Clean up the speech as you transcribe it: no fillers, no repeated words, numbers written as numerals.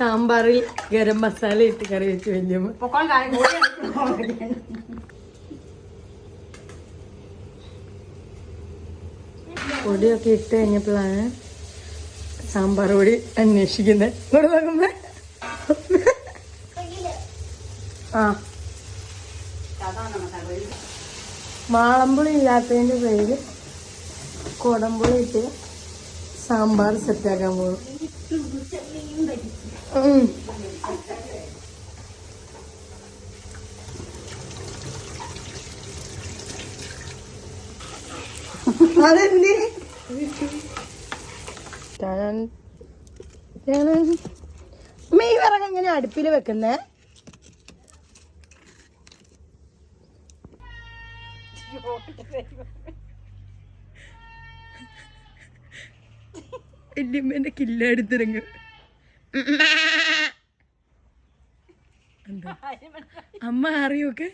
സാമ്പാറിൽ ഗരം മസാല ഇട്ട് കറി വെച്ച് വല്യമ്മ. പൊടിയൊക്കെ ഇട്ട് കഴിഞ്ഞപ്പോഴാണ് സാമ്പാർ പൊടി അന്വേഷിക്കുന്നത്. ഇവിടെ നോക്കുമ്പോ ആ മാളമ്പുളി ഇല്ലാത്തതിന്റെ പേര് കുടംപുളി ഇട്ട് സാമ്പാർ സെറ്റാക്കാൻ പോകും. അതെന്തി ഈ വിറക് എങ്ങനെ അടുപ്പിൽ വെക്കുന്നേ? വല്യമ്മേന്റെ കില്ലെടുത്തിറങ്ങ്. അമ്മ അറിയൊക്കെ